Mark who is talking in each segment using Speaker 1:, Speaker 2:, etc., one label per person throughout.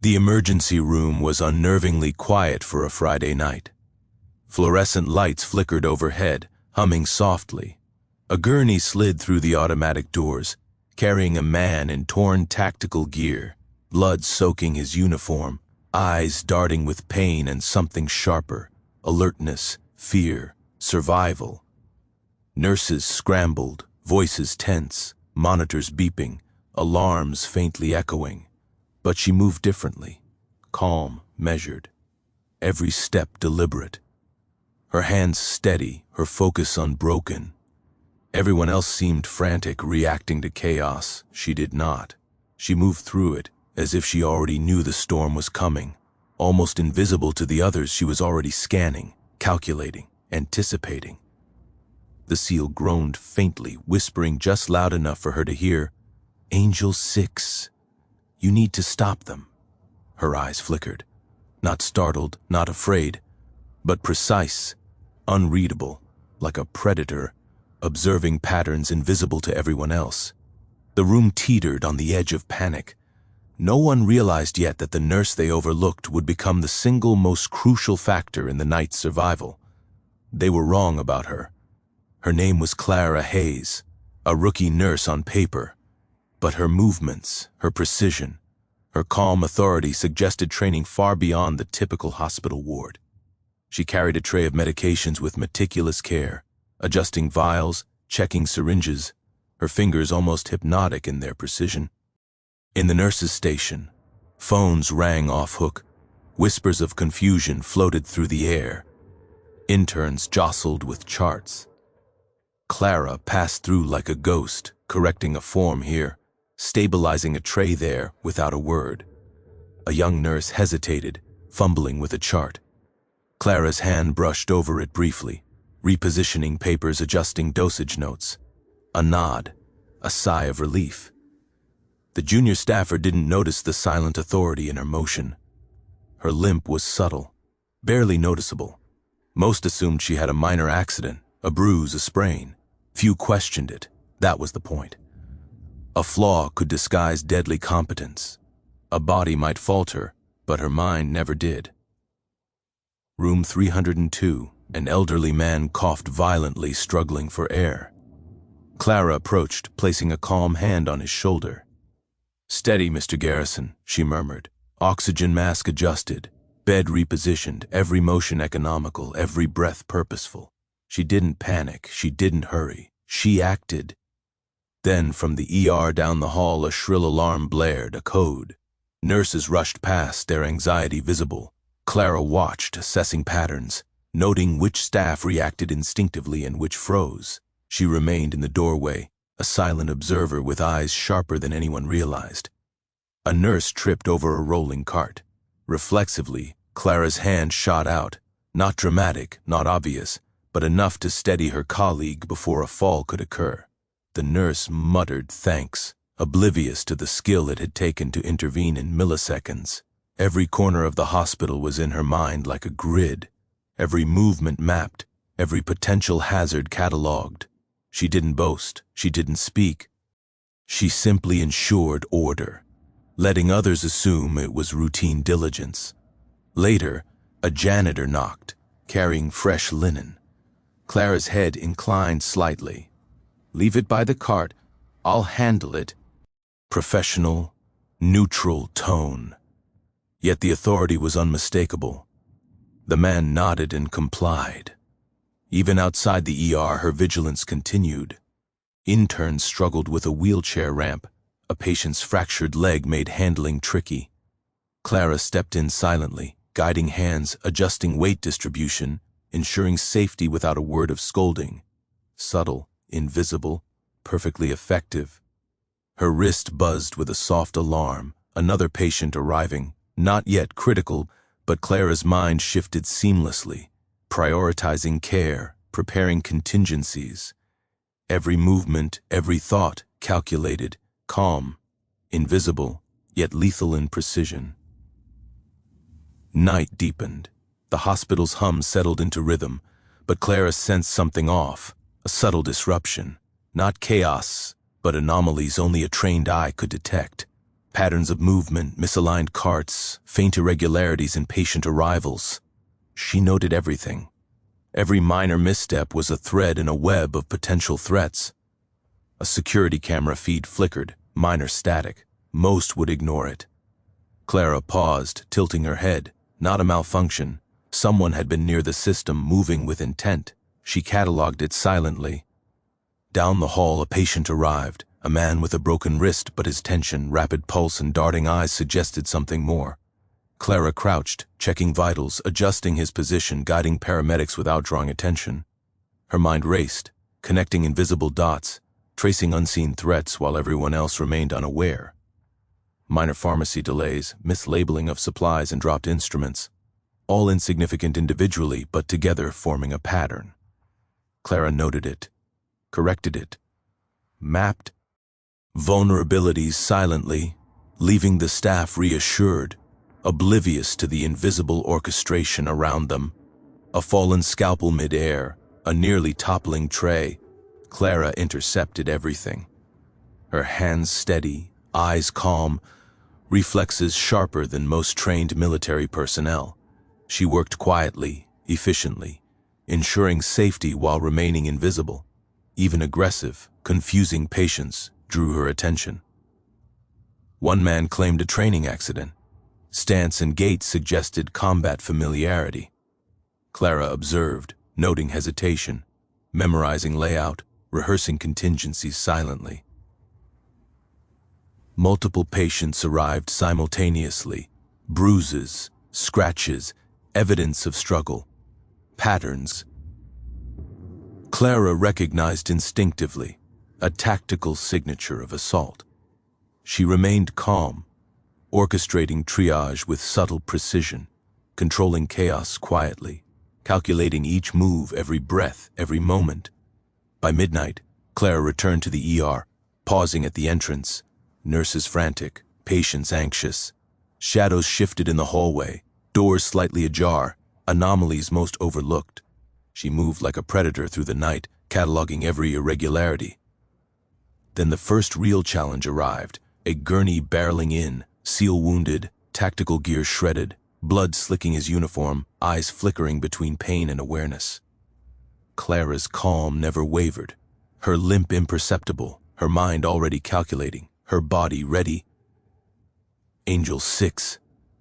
Speaker 1: The emergency room was unnervingly quiet for a Friday night. Fluorescent lights flickered overhead, humming softly. A gurney slid through the automatic doors, carrying a man in torn tactical gear, blood soaking his uniform, eyes darting with pain and something sharper, alertness, fear, survival. Nurses scrambled, voices tense, monitors beeping, alarms faintly echoing. But she moved differently, calm, measured, every step deliberate. Her hands steady, her focus unbroken. Everyone else seemed frantic, reacting to chaos. She did not. She moved through it, as if she already knew the storm was coming. Almost invisible to the others, she was already scanning, calculating, anticipating. The SEAL groaned faintly, whispering just loud enough for her to hear, "Angel 6. You need to stop them." Her eyes flickered. Not startled, not afraid, but precise, unreadable, like a predator, observing patterns invisible to everyone else. The room teetered on the edge of panic. No one realized yet that the nurse they overlooked would become the single most crucial factor in the night's survival. They were wrong about her. Her name was Clara Hayes, a rookie nurse on paper. But her movements, her precision, her calm authority suggested training far beyond the typical hospital ward. She carried a tray of medications with meticulous care, adjusting vials, checking syringes, her fingers almost hypnotic in their precision. In the nurse's station, phones rang off-hook, whispers of confusion floated through the air. Interns jostled with charts. Clara passed through like a ghost, correcting a form here, stabilizing a tray there without a word. A young nurse hesitated, fumbling with a chart. Clara's hand brushed over it briefly, repositioning papers, adjusting dosage notes. A nod, a sigh of relief. The junior staffer didn't notice the silent authority in her motion. Her limp was subtle, barely noticeable. Most assumed she had a minor accident, a bruise, a sprain. Few questioned it. That was the point. A flaw could disguise deadly competence. A body might falter, but her mind never did. Room 302, an elderly man coughed violently, struggling for air. Clara approached, placing a calm hand on his shoulder. "Steady, Mr. Garrison," she murmured. Oxygen mask adjusted, bed repositioned, every motion economical, every breath purposeful. She didn't panic, she didn't hurry. She acted. Then, from the ER down the hall, a shrill alarm blared, a code. Nurses rushed past, their anxiety visible. Clara watched, assessing patterns, noting which staff reacted instinctively and which froze. She remained in the doorway, a silent observer with eyes sharper than anyone realized. A nurse tripped over a rolling cart. Reflexively, Clara's hand shot out, not dramatic, not obvious, but enough to steady her colleague before a fall could occur. The nurse muttered thanks, oblivious to the skill it had taken to intervene in milliseconds. Every corner of the hospital was in her mind like a grid, every movement mapped, every potential hazard catalogued. She didn't boast, she didn't speak. She simply ensured order, letting others assume it was routine diligence. Later, a janitor knocked, carrying fresh linen. Clara's head inclined slightly. "Leave it by the cart. I'll handle it." Professional, neutral tone. Yet the authority was unmistakable. The man nodded and complied. Even outside the ER, her vigilance continued. Interns struggled with a wheelchair ramp. A patient's fractured leg made handling tricky. Clara stepped in silently, guiding hands, adjusting weight distribution, ensuring safety without a word of scolding. Subtle, invisible, perfectly effective. Her wrist buzzed with a soft alarm, another patient arriving, not yet critical, but Clara's mind shifted seamlessly, prioritizing care, preparing contingencies. Every movement, every thought, calculated, calm, invisible, yet lethal in precision. Night deepened. The hospital's hum settled into rhythm, but Clara sensed something off, a subtle disruption. Not chaos, but anomalies only a trained eye could detect. Patterns of movement, misaligned carts, faint irregularities in patient arrivals. She noted everything. Every minor misstep was a thread in a web of potential threats. A security camera feed flickered, minor static. Most would ignore it. Clara paused, tilting her head. Not a malfunction. Someone had been near the system, moving with intent. She cataloged it silently. Down the hall, a patient arrived. A man with a broken wrist, but his tension, rapid pulse, and darting eyes suggested something more. Clara crouched, checking vitals, adjusting his position, guiding paramedics without drawing attention. Her mind raced, connecting invisible dots, tracing unseen threats while everyone else remained unaware. Minor pharmacy delays, mislabeling of supplies, and dropped instruments. All insignificant individually, but together forming a pattern. Clara noted it, corrected it, mapped vulnerabilities silently, leaving the staff reassured, oblivious to the invisible orchestration around them. A fallen scalpel mid-air, a nearly toppling tray. Clara intercepted everything. Her hands steady, eyes calm, reflexes sharper than most trained military personnel. She worked quietly, efficiently, ensuring safety while remaining invisible. Even aggressive, confusing patients drew her attention. One man claimed a training accident. Stance and gait suggested combat familiarity. Clara observed, noting hesitation, memorizing layout, rehearsing contingencies silently. Multiple patients arrived simultaneously. Bruises, scratches, evidence of struggle, patterns. Clara recognized instinctively a tactical signature of assault. She remained calm, orchestrating triage with subtle precision, controlling chaos quietly, calculating each move, every breath, every moment. By midnight, Clara returned to the ER, pausing at the entrance. Nurses frantic, patients anxious. Shadows shifted in the hallway, doors slightly ajar, anomalies most overlooked. She moved like a predator through the night, cataloging every irregularity. Then the first real challenge arrived, a gurney barreling in, seal wounded, tactical gear shredded, blood slicking his uniform, eyes flickering between pain and awareness. Clara's calm never wavered, her limp imperceptible, her mind already calculating, her body ready. "Angel 6,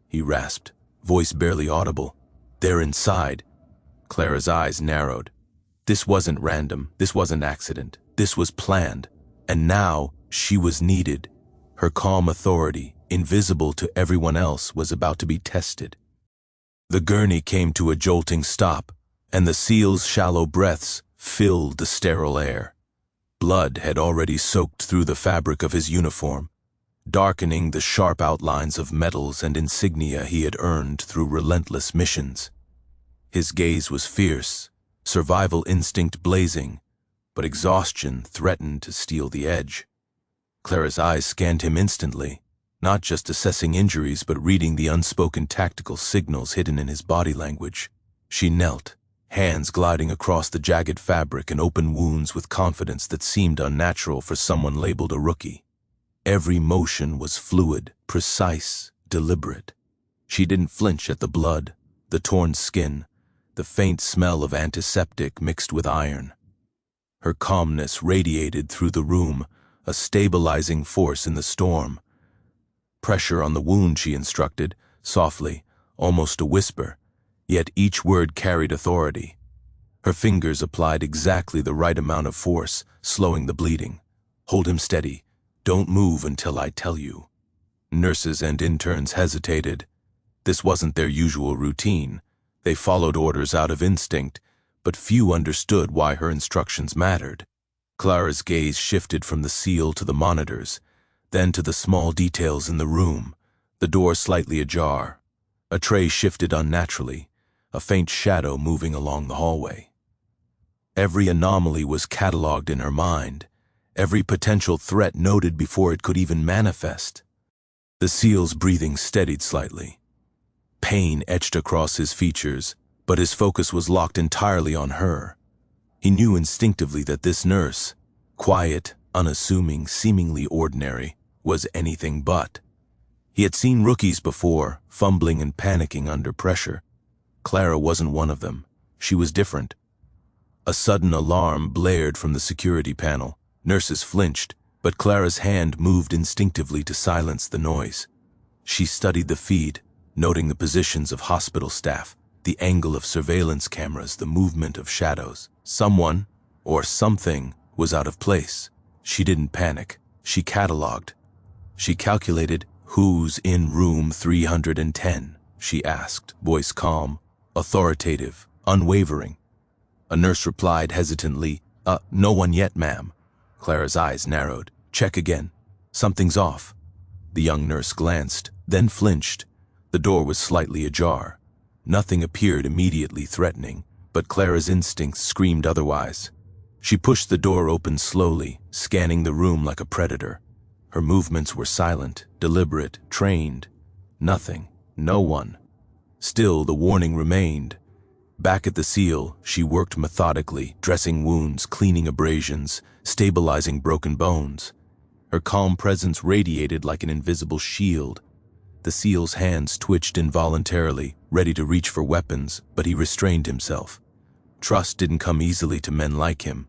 Speaker 1: he rasped, voice barely audible. "They're inside." Clara's eyes narrowed. This wasn't random, this wasn't accident, this was planned. And now she was needed. Her calm authority, invisible to everyone else, was about to be tested. The gurney came to a jolting stop, and the SEAL's shallow breaths filled the sterile air. Blood had already soaked through the fabric of his uniform, darkening the sharp outlines of medals and insignia he had earned through relentless missions. His gaze was fierce, survival instinct blazing, but exhaustion threatened to steal the edge. Clara's eyes scanned him instantly, not just assessing injuries but reading the unspoken tactical signals hidden in his body language. She knelt, hands gliding across the jagged fabric and open wounds with confidence that seemed unnatural for someone labeled a rookie. Every motion was fluid, precise, deliberate. She didn't flinch at the blood, the torn skin, the faint smell of antiseptic mixed with iron. Her calmness radiated through the room, a stabilizing force in the storm. Pressure on the wound, she instructed, softly, almost a whisper, yet each word carried authority. Her fingers applied exactly the right amount of force, slowing the bleeding. "Hold him steady. Don't move until I tell you." Nurses and interns hesitated. This wasn't their usual routine. They followed orders out of instinct, but few understood why her instructions mattered. Clara's gaze shifted from the SEAL to the monitors, then to the small details in the room, the door slightly ajar. A tray shifted unnaturally, a faint shadow moving along the hallway. Every anomaly was cataloged in her mind, every potential threat noted before it could even manifest. The SEAL's breathing steadied slightly. Pain etched across his features, but his focus was locked entirely on her. He knew instinctively that this nurse, quiet, unassuming, seemingly ordinary, was anything but. He had seen rookies before, fumbling and panicking under pressure. Clara wasn't one of them. She was different. A sudden alarm blared from the security panel. Nurses flinched, but Clara's hand moved instinctively to silence the noise. She studied the feed, noting the positions of hospital staff, the angle of surveillance cameras, the movement of shadows. Someone, or something, was out of place. She didn't panic. She cataloged. She calculated, "Who's in room 310? She asked, voice calm, authoritative, unwavering. A nurse replied hesitantly, "No one yet, ma'am." Clara's eyes narrowed. "Check again. Something's off." The young nurse glanced, then flinched. The door was slightly ajar. Nothing appeared immediately threatening, but Clara's instincts screamed otherwise. She pushed the door open slowly, scanning the room like a predator. Her movements were silent, deliberate, trained. Nothing. No one. Still, the warning remained. Back at the seal, she worked methodically, dressing wounds, cleaning abrasions, stabilizing broken bones. Her calm presence radiated like an invisible shield. The seal's hands twitched involuntarily, ready to reach for weapons, but he restrained himself. Trust didn't come easily to men like him,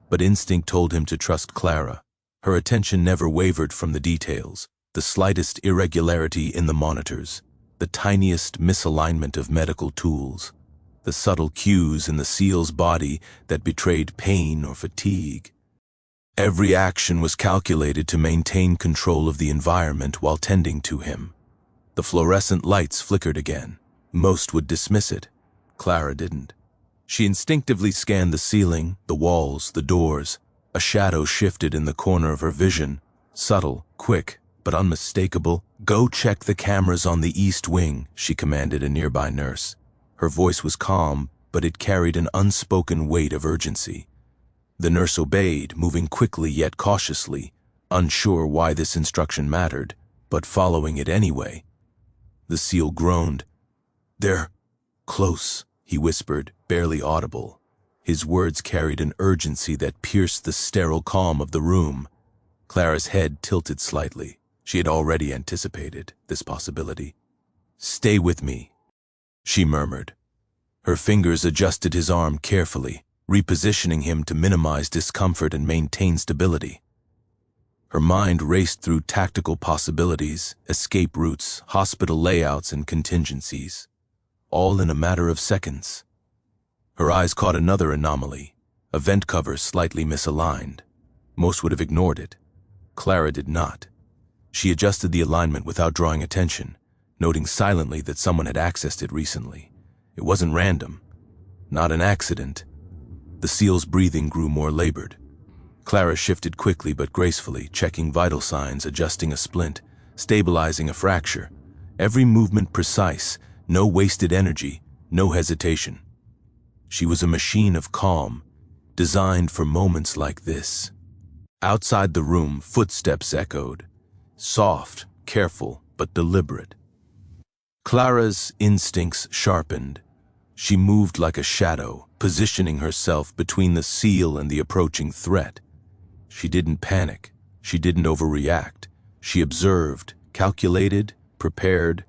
Speaker 1: but instinct told him to trust Clara. Her attention never wavered from the details, the slightest irregularity in the monitors, the tiniest misalignment of medical tools, the subtle cues in the seal's body that betrayed pain or fatigue. Every action was calculated to maintain control of the environment while tending to him. The fluorescent lights flickered again. Most would dismiss it. Clara didn't. She instinctively scanned the ceiling, the walls, the doors. A shadow shifted in the corner of her vision. Subtle, quick, but unmistakable. "Go check the cameras on the east wing," she commanded a nearby nurse. Her voice was calm, but it carried an unspoken weight of urgency. The nurse obeyed, moving quickly yet cautiously, unsure why this instruction mattered, but following it anyway. The seal groaned. "They're close," he whispered, barely audible. His words carried an urgency that pierced the sterile calm of the room. Clara's head tilted slightly. She had already anticipated this possibility. "Stay with me," she murmured. Her fingers adjusted his arm carefully, repositioning him to minimize discomfort and maintain stability. Her mind raced through tactical possibilities, escape routes, hospital layouts, and contingencies, all in a matter of seconds. Her eyes caught another anomaly, a vent cover slightly misaligned. Most would have ignored it. Clara did not. She adjusted the alignment without drawing attention, noting silently that someone had accessed it recently. It wasn't random, not an accident. The seal's breathing grew more labored. Clara shifted quickly but gracefully, checking vital signs, adjusting a splint, stabilizing a fracture. Every movement precise, no wasted energy, no hesitation. She was a machine of calm, designed for moments like this. Outside the room, footsteps echoed, soft, careful, but deliberate. Clara's instincts sharpened. She moved like a shadow, positioning herself between the seal and the approaching threat. She didn't panic. She didn't overreact. She observed, calculated, prepared.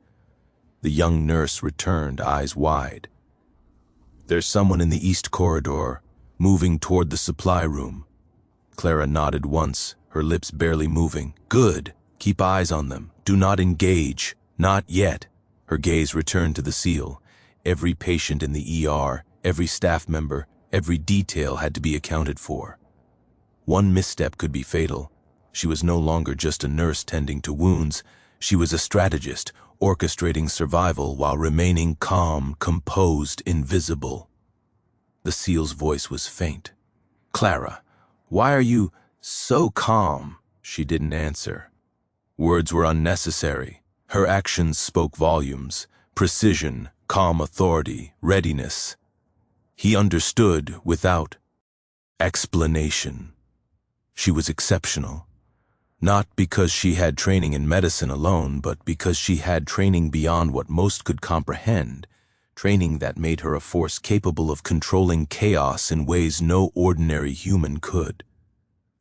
Speaker 1: The young nurse returned, eyes wide. "There's someone in the east corridor, moving toward the supply room." Clara nodded once, her lips barely moving. "Good. Keep eyes on them. Do not engage. Not yet." Her gaze returned to the seal. Every patient in the ER, every staff member, every detail had to be accounted for. One misstep could be fatal. She was no longer just a nurse tending to wounds. She was a strategist, orchestrating survival while remaining calm, composed, invisible. The seal's voice was faint. "Clara, why are you so calm?" She didn't answer. Words were unnecessary. Her actions spoke volumes. Precision, calm authority, readiness. He understood without explanation. She was exceptional. Not because she had training in medicine alone, but because she had training beyond what most could comprehend, training that made her a force capable of controlling chaos in ways no ordinary human could.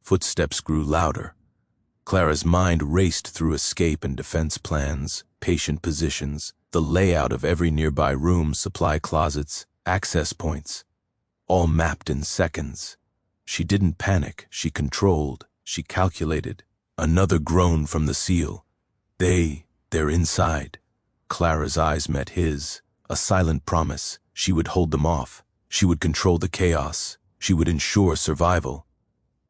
Speaker 1: Footsteps grew louder. Clara's mind raced through escape and defense plans, patient positions, the layout of every nearby room, supply closets, access points, all mapped in seconds. She didn't panic, she controlled, she calculated. Another groan from the SEAL. They're inside. Clara's eyes met his, a silent promise. She would hold them off. She would control the chaos. She would ensure survival.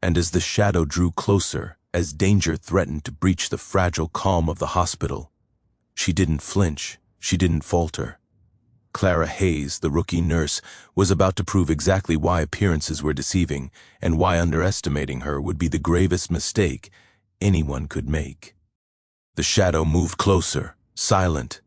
Speaker 1: And as the shadow drew closer, as danger threatened to breach the fragile calm of the hospital, she didn't flinch, she didn't falter. Clara Hayes, the rookie nurse, was about to prove exactly why appearances were deceiving and why underestimating her would be the gravest mistake anyone could make. The shadow moved closer, silent,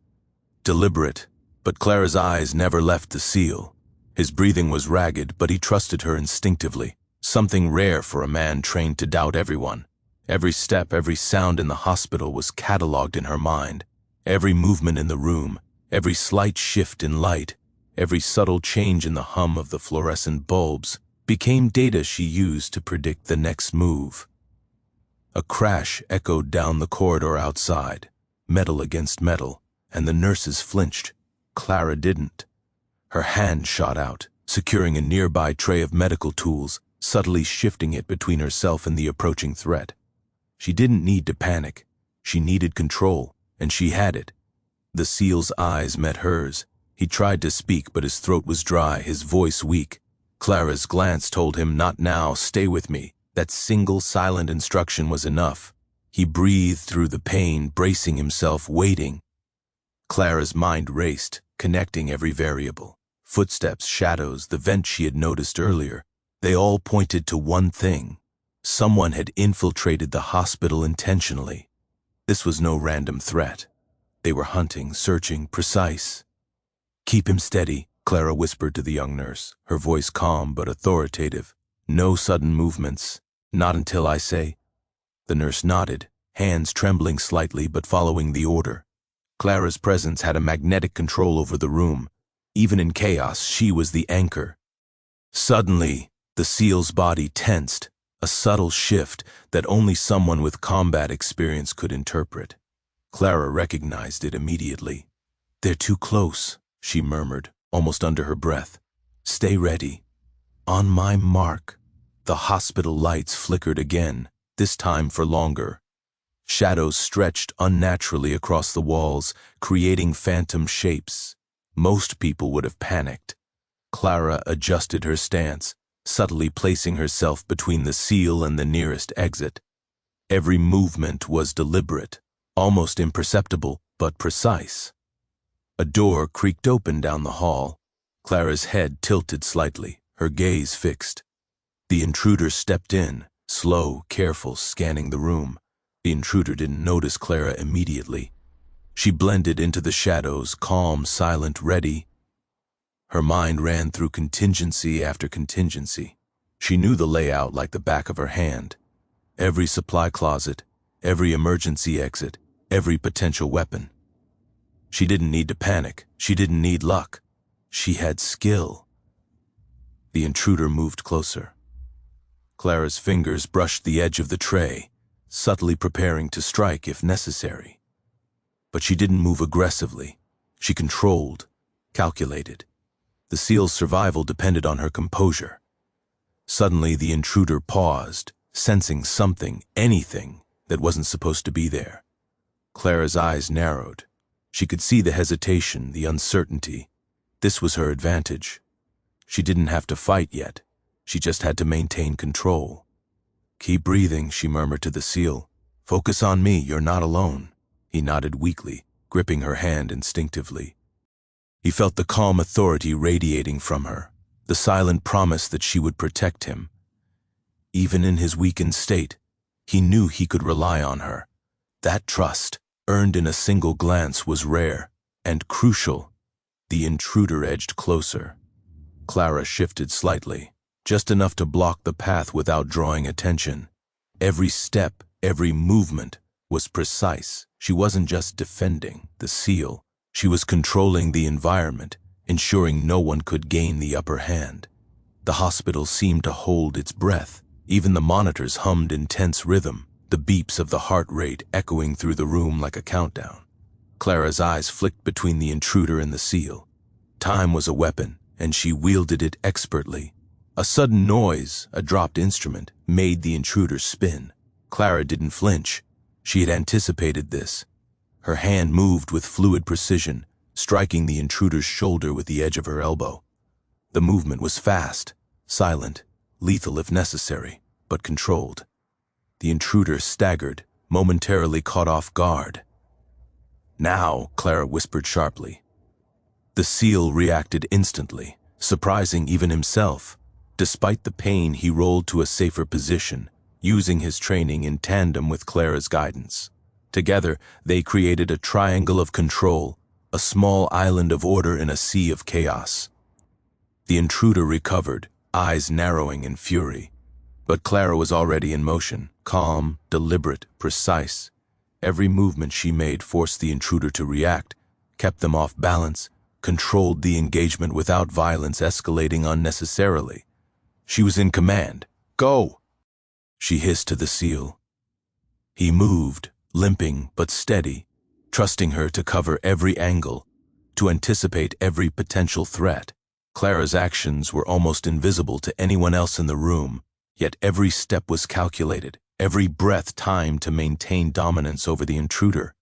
Speaker 1: deliberate, but Clara's eyes never left the SEAL. His breathing was ragged, but he trusted her instinctively, something rare for a man trained to doubt everyone. Every step, every sound in the hospital was catalogued in her mind. Every movement in the room, every slight shift in light, every subtle change in the hum of the fluorescent bulbs became data she used to predict the next move. A crash echoed down the corridor outside, metal against metal, and the nurses flinched. Clara didn't. Her hand shot out, securing a nearby tray of medical tools, subtly shifting it between herself and the approaching threat. She didn't need to panic. She needed control, and she had it. The SEAL's eyes met hers. He tried to speak, but his throat was dry, his voice weak. Clara's glance told him, "Not now, stay with me." That single silent instruction was enough. He breathed through the pain, bracing himself, waiting. Clara's mind raced, connecting every variable. Footsteps, shadows, the vent she had noticed earlier. They all pointed to one thing. Someone had infiltrated the hospital intentionally. This was no random threat. They were hunting, searching, precise. "Keep him steady," Clara whispered to the young nurse, her voice calm but authoritative. "No sudden movements. Not until I say." The nurse nodded, hands trembling slightly but following the order. Clara's presence had a magnetic control over the room. Even in chaos, she was the anchor. Suddenly, the SEAL's body tensed, a subtle shift that only someone with combat experience could interpret. Clara recognized it immediately. "They're too close," she murmured, almost under her breath. "Stay ready." On my mark. The hospital lights flickered again, this time for longer. Shadows stretched unnaturally across the walls, creating phantom shapes. Most people would have panicked. Clara adjusted her stance, subtly placing herself between the SEAL and the nearest exit. Every movement was deliberate, almost imperceptible, but precise. A door creaked open down the hall. Clara's head tilted slightly, her gaze fixed. The intruder stepped in, slow, careful, scanning the room. The intruder didn't notice Clara immediately. She blended into the shadows, calm, silent, ready. Her mind ran through contingency after contingency. She knew the layout like the back of her hand. Every supply closet, every emergency exit, every potential weapon. She didn't need to panic. She didn't need luck. She had skill. The intruder moved closer. Clara's fingers brushed the edge of the tray, subtly preparing to strike if necessary. But she didn't move aggressively. She controlled, calculated. The SEAL's survival depended on her composure. Suddenly, the intruder paused, sensing something, anything, that wasn't supposed to be there. Clara's eyes narrowed. She could see the hesitation, the uncertainty. This was her advantage. She didn't have to fight yet. She just had to maintain control. "Keep breathing," she murmured to the SEAL. "Focus on me, you're not alone." He nodded weakly, gripping her hand instinctively. He felt the calm authority radiating from her, the silent promise that she would protect him. Even in his weakened state, he knew he could rely on her. That trust, earned in a single glance, was rare and crucial. The intruder edged closer. Clara shifted slightly, just enough to block the path without drawing attention. Every step, every movement was precise. She wasn't just defending the SEAL. She was controlling the environment, ensuring no one could gain the upper hand. The hospital seemed to hold its breath. Even the monitors hummed in tense rhythm. the beeps of the heart rate echoing through the room like a countdown. Clara's eyes flicked between the intruder and the seal. Time was a weapon, and she wielded it expertly. A sudden noise, a dropped instrument, made the intruder spin. Clara didn't flinch. She had anticipated this. Her hand moved with fluid precision, striking the intruder's shoulder with the edge of her elbow. The movement was fast, silent, lethal if necessary, but controlled. The intruder staggered, momentarily caught off guard. "Now," Clara whispered sharply. The seal reacted instantly, surprising even himself. Despite the pain, he rolled to a safer position, using his training in tandem with Clara's guidance. Together, they created a triangle of control, a small island of order in a sea of chaos. The intruder recovered, eyes narrowing in fury. But Clara was already in motion, calm, deliberate, precise. Every movement she made forced the intruder to react, kept them off balance, controlled the engagement without violence escalating unnecessarily. She was in command. "Go!" she hissed to the seal. He moved, limping but steady, trusting her to cover every angle, to anticipate every potential threat. Clara's actions were almost invisible to anyone else in the room, yet every step was calculated, every breath timed to maintain dominance over the intruder.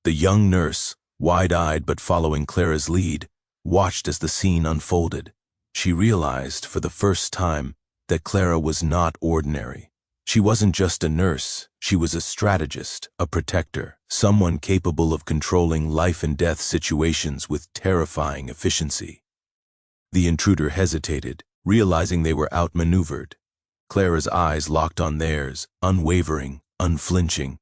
Speaker 1: The young nurse, wide-eyed but following Clara's lead, watched as the scene unfolded. She realized for the first time that Clara was not ordinary. She wasn't just a nurse, she was a strategist, a protector, someone capable of controlling life-and-death situations with terrifying efficiency. The intruder hesitated, realizing they were outmaneuvered. Clara's eyes locked on theirs, unwavering, unflinching.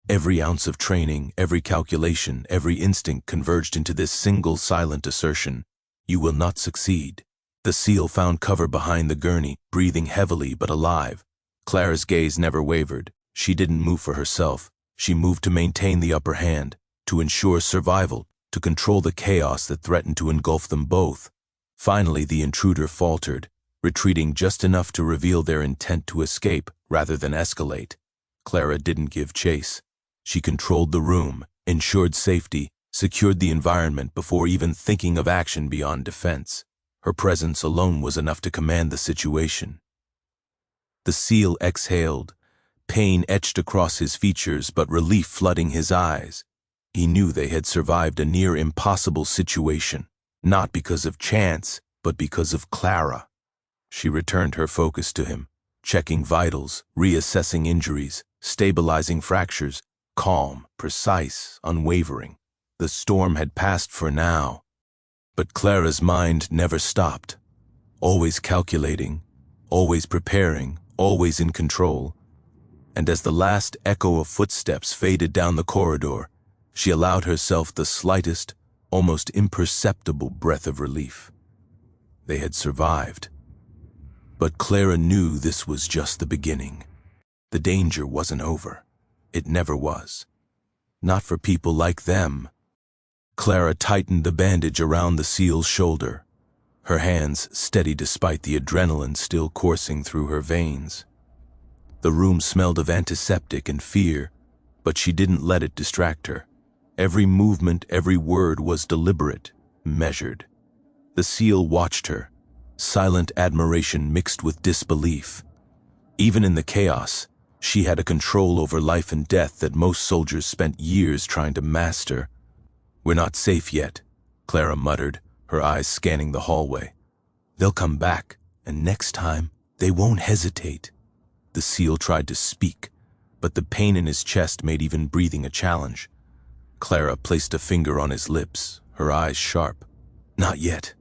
Speaker 1: Every ounce of training, every calculation, every instinct converged into this single silent assertion: "You will not succeed." The seal found cover behind the gurney, breathing heavily but alive. Clara's gaze never wavered. She didn't move for herself. She moved to maintain the upper hand, to ensure survival, to control the chaos that threatened to engulf them both. Finally, the intruder faltered, retreating just enough to reveal their intent to escape rather than escalate. Clara didn't give chase. She controlled the room, ensured safety, secured the environment before even thinking of action beyond defense. Her presence alone was enough to command the situation. The seal exhaled, pain etched across his features but relief flooding his eyes. He knew they had survived a near impossible situation, not because of chance, but because of Clara. She returned her focus to him, checking vitals, reassessing injuries, stabilizing fractures, calm, precise, unwavering. The storm had passed for now, but Clara's mind never stopped, always calculating, always preparing, always in control. And as the last echo of footsteps faded down the corridor, she allowed herself the slightest, almost imperceptible breath of relief. They had survived. But Clara knew this was just the beginning. The danger wasn't over. It never was. Not for people like them. Clara tightened the bandage around the seal's shoulder, her hands steady despite the adrenaline still coursing through her veins. The room smelled of antiseptic and fear, but she didn't let it distract her. Every movement, every word was deliberate, measured. The seal watched her, silent admiration mixed with disbelief. Even in the chaos, she had a control over life and death that most soldiers spent years trying to master. "We're not safe yet," Clara muttered, her eyes scanning the hallway. "They'll come back, and next time, they won't hesitate." The seal tried to speak, but the pain in his chest made even breathing a challenge. Clara placed a finger on his lips, her eyes sharp. "Not yet.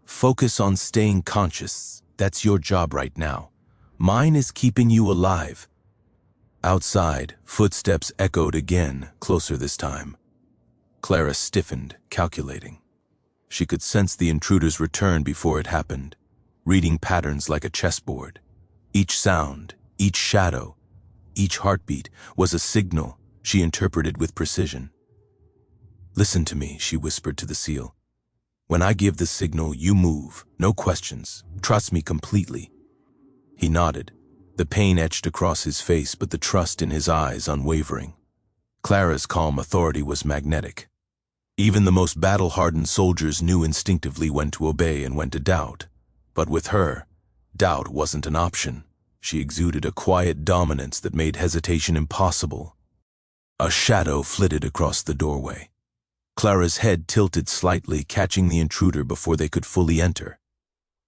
Speaker 1: Focus on staying conscious. That's your job right now. Mine is keeping you alive." Outside, footsteps echoed again, closer this time. Clara stiffened, calculating. She could sense the intruder's return before it happened, reading patterns like a chessboard. Each sound, each shadow, each heartbeat was a signal she interpreted with precision. "Listen to me," she whispered to the seal. "When I give the signal, you move, no questions. Trust me completely." He nodded, The pain etched across his face, but the trust in his eyes unwavering. Clara's calm authority was magnetic. Even the most battle-hardened soldiers knew instinctively when to obey and when to doubt. But with her, doubt wasn't an option. She exuded a quiet dominance that made hesitation impossible. A shadow flitted across the doorway. Clara's head tilted slightly, catching the intruder before they could fully enter.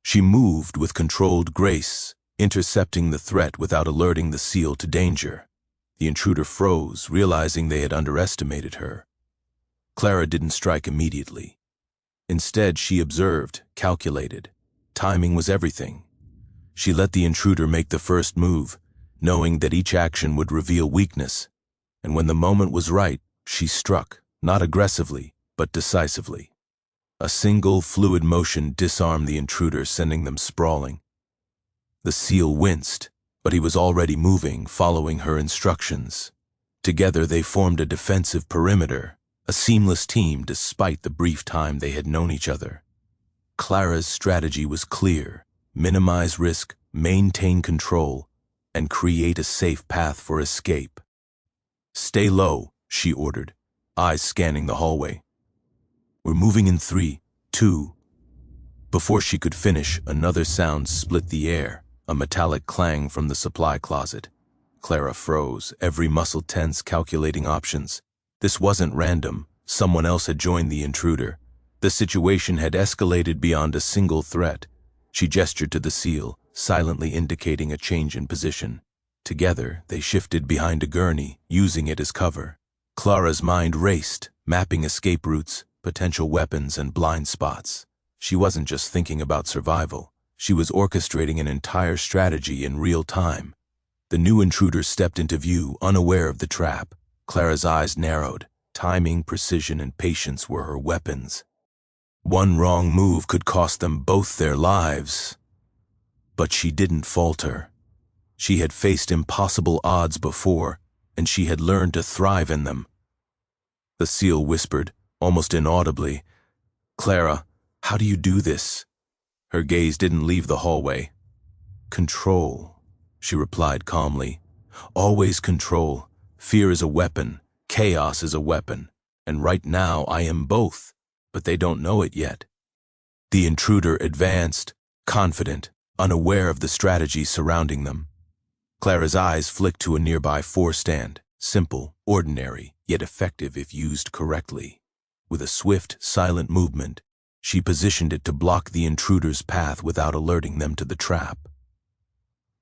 Speaker 1: She moved with controlled grace, intercepting the threat without alerting the seal to danger. The intruder froze, realizing they had underestimated her. Clara didn't strike immediately. Instead, she observed, calculated. Timing was everything. She let the intruder make the first move, knowing that each action would reveal weakness. And when the moment was right, she struck, not aggressively, but decisively. A single, fluid motion disarmed the intruder, sending them sprawling. The seal winced, but he was already moving, following her instructions. Together they formed a defensive perimeter, a seamless team despite the brief time they had known each other. Clara's strategy was clear: minimize risk, maintain control, and create a safe path for escape. "Stay low," she ordered, eyes scanning the hallway. "We're moving in 3, 2. Before she could finish, another sound split the air, a metallic clang from the supply closet. Clara froze, every muscle tense, calculating options. This wasn't random. Someone else had joined the intruder. The situation had escalated beyond a single threat. She gestured to the seal, silently indicating a change in position. Together, they shifted behind a gurney, using it as cover. Clara's mind raced, mapping escape routes, potential weapons, and blind spots. She wasn't just thinking about survival. She was orchestrating an entire strategy in real time. The new intruder stepped into view, unaware of the trap. Clara's eyes narrowed. Timing, precision, and patience were her weapons. One wrong move could cost them both their lives. But she didn't falter. She had faced impossible odds before, and she had learned to thrive in them. The seal whispered, almost inaudibly, "Clara, how do you do this?" Her gaze didn't leave the hallway. "Control," she replied calmly. "Always control. Fear is a weapon. Chaos is a weapon. And right now I am both, but they don't know it yet." The intruder advanced, confident, unaware of the strategy surrounding them. Clara's eyes flicked to a nearby four-stand, simple, ordinary, yet effective if used correctly. With a swift, silent movement, she positioned it to block the intruder's path without alerting them to the trap.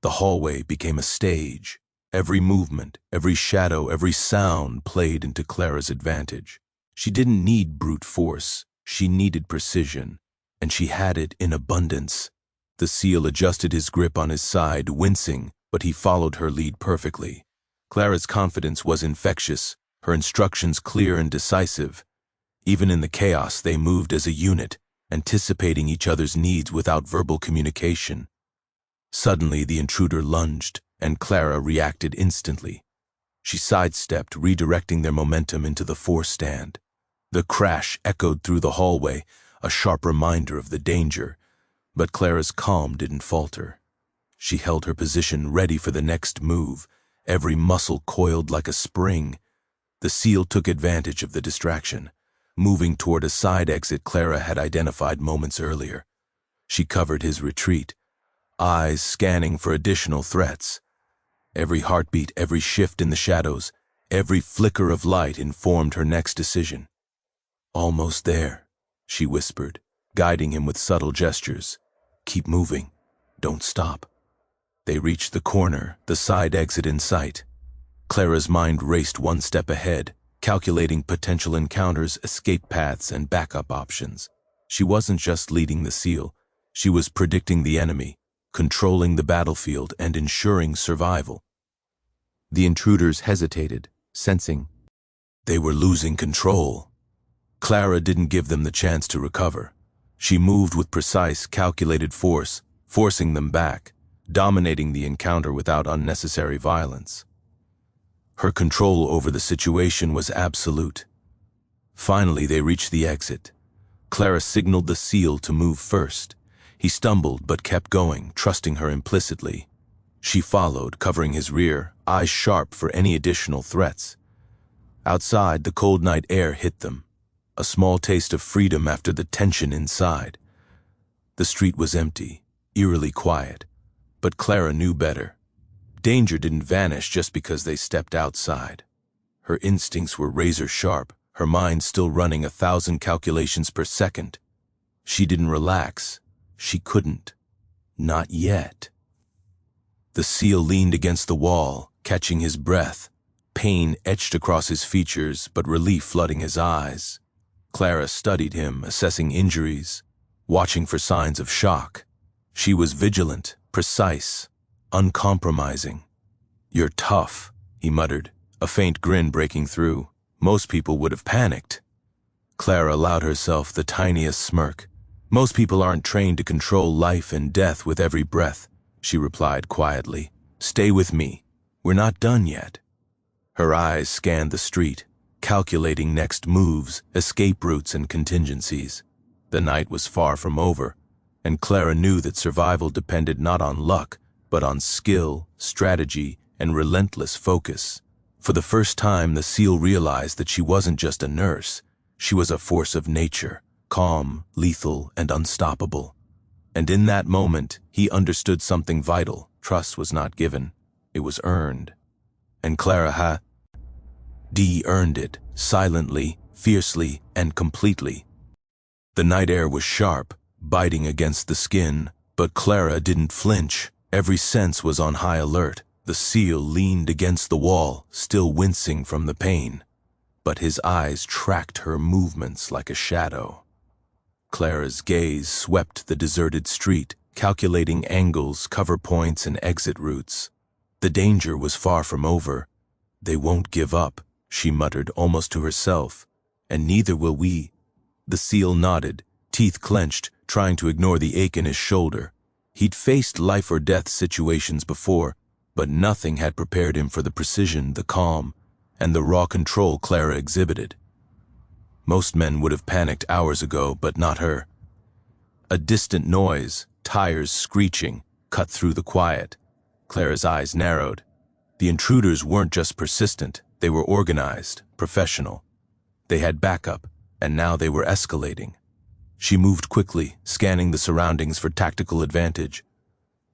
Speaker 1: The hallway became a stage. Every movement, every shadow, every sound played into Clara's advantage. She didn't need brute force. She needed precision, and she had it in abundance. The seal adjusted his grip on his side, wincing, but he followed her lead perfectly. Clara's confidence was infectious, her instructions clear and decisive. Even in the chaos, they moved as a unit, anticipating each other's needs without verbal communication. Suddenly, the intruder lunged, and Clara reacted instantly. She sidestepped, redirecting their momentum into the four-stand. The crash echoed through the hallway, a sharp reminder of the danger, but Clara's calm didn't falter. She held her position, ready for the next move, every muscle coiled like a spring. The seal took advantage of the distraction, moving toward a side exit Clara had identified moments earlier. She covered his retreat, eyes scanning for additional threats. Every heartbeat, every shift in the shadows, every flicker of light informed her next decision. "Almost there," she whispered, guiding him with subtle gestures. "Keep moving. Don't stop." They reached the corner, the side exit in sight. Clara's mind raced one step ahead, calculating potential encounters, escape paths, and backup options. She wasn't just leading the seal. She was predicting the enemy, controlling the battlefield, and ensuring survival. The intruders hesitated, sensing they were losing control. Clara didn't give them the chance to recover. She moved with precise, calculated force, forcing them back, dominating the encounter without unnecessary violence. Her control over the situation was absolute. Finally, they reached the exit. Clara signaled the seal to move first. He stumbled but kept going, trusting her implicitly. She followed, covering his rear, eyes sharp for any additional threats. Outside, the cold night air hit them, a small taste of freedom after the tension inside. The street was empty, eerily quiet, but Clara knew better. Danger didn't vanish just because they stepped outside. Her instincts were razor sharp, her mind still running 1,000 calculations per second. She didn't relax. She couldn't. Not yet. The seal leaned against the wall, catching his breath, pain etched across his features but relief flooding his eyes. Clara studied him, assessing injuries, watching for signs of shock. She was vigilant, precise, uncompromising. "You're tough," he muttered, a faint grin breaking through. Most people would have panicked. Clara allowed herself the tiniest smirk. "Most people aren't trained to control life and death with every breath," she replied quietly. "Stay with me. We're not done yet." Her eyes scanned the street, calculating next moves, escape routes, and contingencies. The night was far from over, and Clara knew that survival depended not on luck, but on skill, strategy, and relentless focus. For the first time, the seal realized that she wasn't just a nurse. She was a force of nature, calm, lethal, and unstoppable. And in that moment, he understood something vital. Trust was not given. It was earned. And Clara had earned it, silently, fiercely, and completely. The night air was sharp, biting against the skin, but Clara didn't flinch. Every sense was on high alert. The seal leaned against the wall, still wincing from the pain, but his eyes tracked her movements like a shadow. Clara's gaze swept the deserted street, calculating angles, cover points, and exit routes. The danger was far from over. "They won't give up," she muttered almost to herself, "and neither will we." The seal nodded, teeth clenched, trying to ignore the ache in his shoulder. He'd faced life or death situations before, but nothing had prepared him for the precision, the calm, and the raw control Clara exhibited. Most men would have panicked hours ago, but not her. A distant noise, tires screeching, cut through the quiet. Clara's eyes narrowed. The intruders weren't just persistent, they were organized, professional. They had backup, and now they were escalating. She moved quickly, scanning the surroundings for tactical advantage.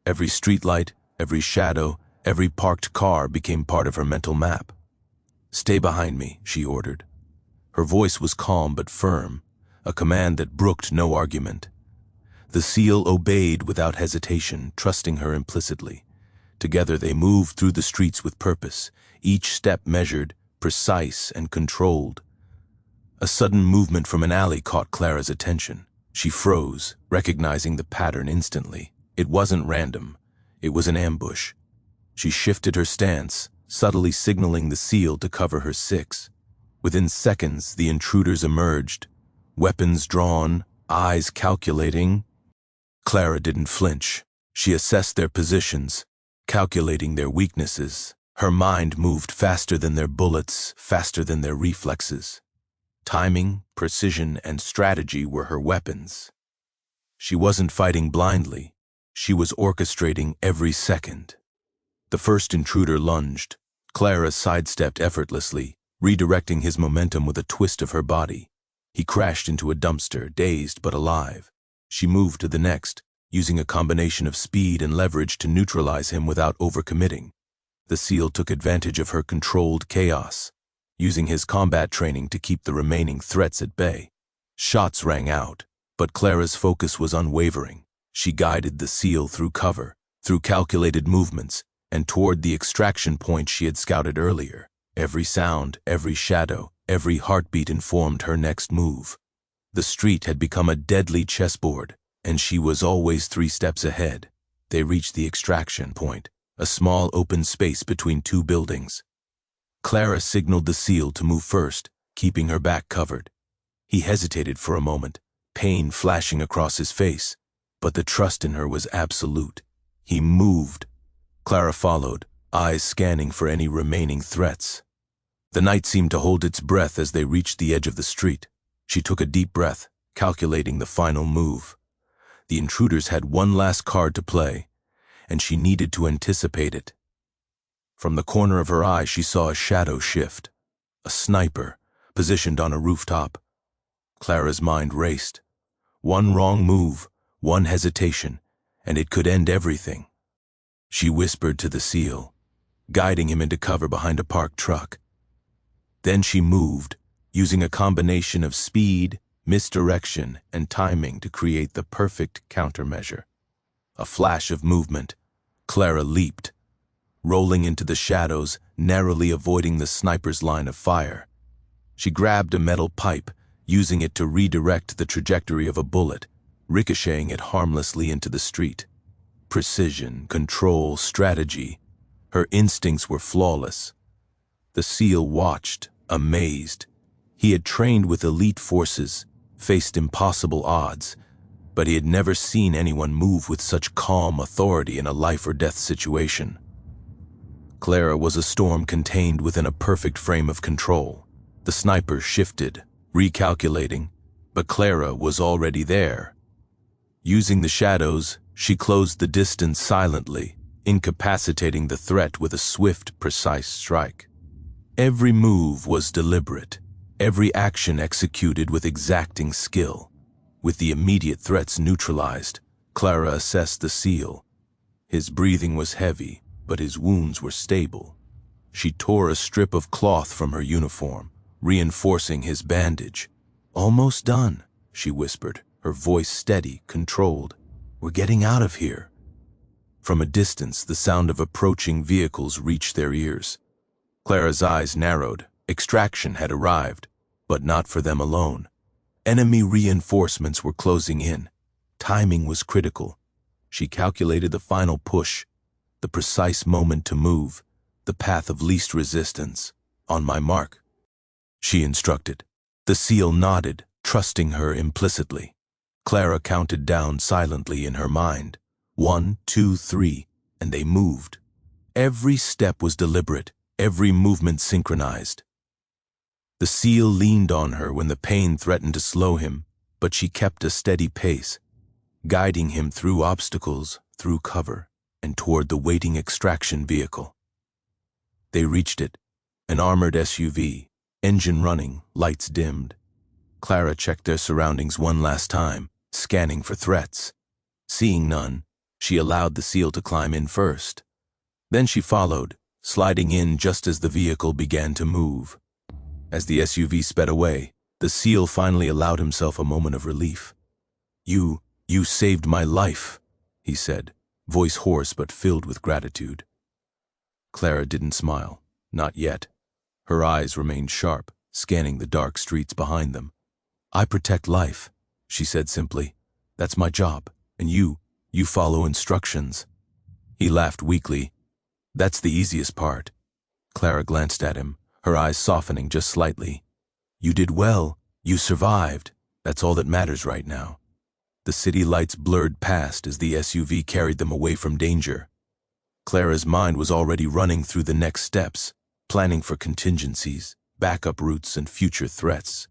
Speaker 1: Every streetlight, every shadow, every parked car became part of her mental map. "Stay behind me," she ordered. Her voice was calm but firm, a command that brooked no argument. The seal obeyed without hesitation, trusting her implicitly. Together they moved through the streets with purpose, each step measured, precise, and controlled. A sudden movement from an alley caught Clara's attention. She froze, recognizing the pattern instantly. It wasn't random. It was an ambush. She shifted her stance, subtly signaling the seal to cover her six. Within seconds, the intruders emerged, weapons drawn, eyes calculating. Clara didn't flinch. She assessed their positions, calculating their weaknesses. Her mind moved faster than their bullets, faster than their reflexes. Timing, precision, and strategy were her weapons. She wasn't fighting blindly. She was orchestrating every second. The first intruder lunged. Clara sidestepped effortlessly, redirecting his momentum with a twist of her body. He crashed into a dumpster, dazed but alive. She moved to the next, using a combination of speed and leverage to neutralize him without overcommitting. The seal took advantage of her controlled chaos, using his combat training to keep the remaining threats at bay. Shots rang out, but Clara's focus was unwavering. She guided the seal through cover, through calculated movements, and toward the extraction point she had scouted earlier. Every sound, every shadow, every heartbeat informed her next move. The street had become a deadly chessboard, and she was always 3 steps ahead. They reached the extraction point, a small open space between 2 buildings. Clara signaled the seal to move first, keeping her back covered. He hesitated for a moment, pain flashing across his face, but the trust in her was absolute. He moved. Clara followed, eyes scanning for any remaining threats. The night seemed to hold its breath as they reached the edge of the street. She took a deep breath, calculating the final move. The intruders had one last card to play, and she needed to anticipate it. From the corner of her eye, she saw a shadow shift. A sniper, positioned on a rooftop. Clara's mind raced. One wrong move, one hesitation, and it could end everything. She whispered to the SEAL, guiding him into cover behind a parked truck. Then she moved, using a combination of speed, misdirection, and timing to create the perfect countermeasure. A flash of movement. Clara leaped, rolling into the shadows, narrowly avoiding the sniper's line of fire. She grabbed a metal pipe, using it to redirect the trajectory of a bullet, ricocheting it harmlessly into the street. Precision, control, strategy. Her instincts were flawless. The SEAL watched, amazed. He had trained with elite forces, faced impossible odds, but he had never seen anyone move with such calm authority in a life-or-death situation. Clara was a storm contained within a perfect frame of control. The sniper shifted, recalculating, but Clara was already there. Using the shadows, she closed the distance silently, incapacitating the threat with a swift, precise strike. Every move was deliberate, every action executed with exacting skill. With the immediate threats neutralized, Clara assessed the SEAL. His breathing was heavy, but his wounds were stable. She tore a strip of cloth from her uniform, reinforcing his bandage. "Almost done," she whispered, her voice steady, controlled. "We're getting out of here." From a distance, the sound of approaching vehicles reached their ears. Clara's eyes narrowed. Extraction had arrived, but not for them alone. Enemy reinforcements were closing in. Timing was critical. She calculated the final push, the precise moment to move, the path of least resistance. "On my mark," she instructed. The SEAL nodded, trusting her implicitly. Clara counted down silently in her mind. 1, 2, 3, and they moved. Every step was deliberate, every movement synchronized. The SEAL leaned on her when the pain threatened to slow him, but she kept a steady pace, guiding him through obstacles, through cover, and toward the waiting extraction vehicle. They reached it, an armored SUV, engine running, lights dimmed. Clara checked their surroundings one last time, scanning for threats. Seeing none, she allowed the SEAL to climb in first. Then she followed, sliding in just as the vehicle began to move. As the SUV sped away, the SEAL finally allowed himself a moment of relief. You saved my life," he said, voice hoarse but filled with gratitude. Clara didn't smile, not yet. Her eyes remained sharp, scanning the dark streets behind them. "I protect life," she said simply. "That's my job, and you follow instructions." He laughed weakly. "That's the easiest part." Clara glanced at him, her eyes softening just slightly. "You did well. You survived. That's all that matters right now." The city lights blurred past as the SUV carried them away from danger. Clara's mind was already running through the next steps, planning for contingencies, backup routes, and future threats.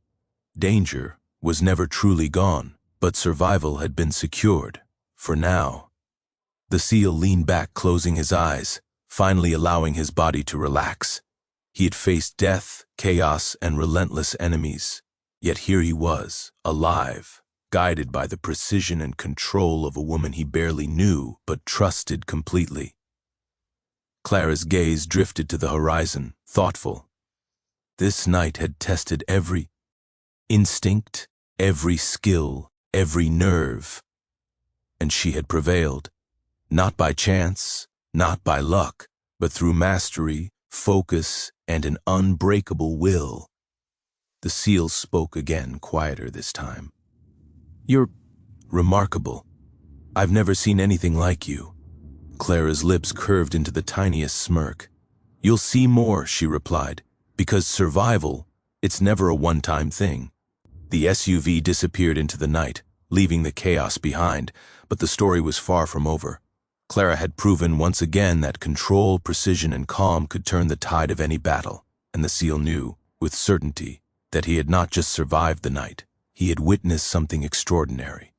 Speaker 1: Danger was never truly gone, but survival had been secured, for now. The SEAL leaned back, closing his eyes, finally allowing his body to relax. He had faced death, chaos, and relentless enemies, yet here he was, alive, guided by the precision and control of a woman he barely knew but trusted completely. Clara's gaze drifted to the horizon, thoughtful. This night had tested every instinct, every skill, every nerve, and she had prevailed, not by chance, not by luck, but through mastery, focus, and an unbreakable will. The SEAL spoke again, quieter this time. "You're remarkable. I've never seen anything like you." Clara's lips curved into the tiniest smirk. "You'll see more," she replied, "because survival, it's never a one-time thing." The SUV disappeared into the night, leaving the chaos behind, but the story was far from over. Clara had proven once again that control, precision, and calm could turn the tide of any battle, and the SEAL knew, with certainty, that he had not just survived the night, he had witnessed something extraordinary.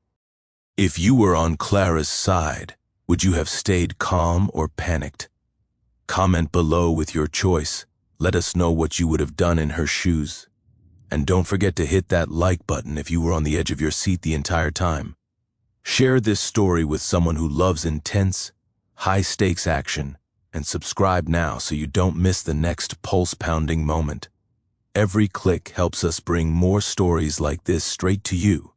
Speaker 1: "If you were on Clara's side, Would you have stayed calm or panicked? Comment below with your choice. Let us know what you would have done in her shoes. And don't forget to hit that like button if you were on the edge of your seat the entire time. Share this story with someone who loves intense, high-stakes action, and subscribe now so you don't miss the next pulse-pounding moment. Every click helps us bring more stories like this straight to you.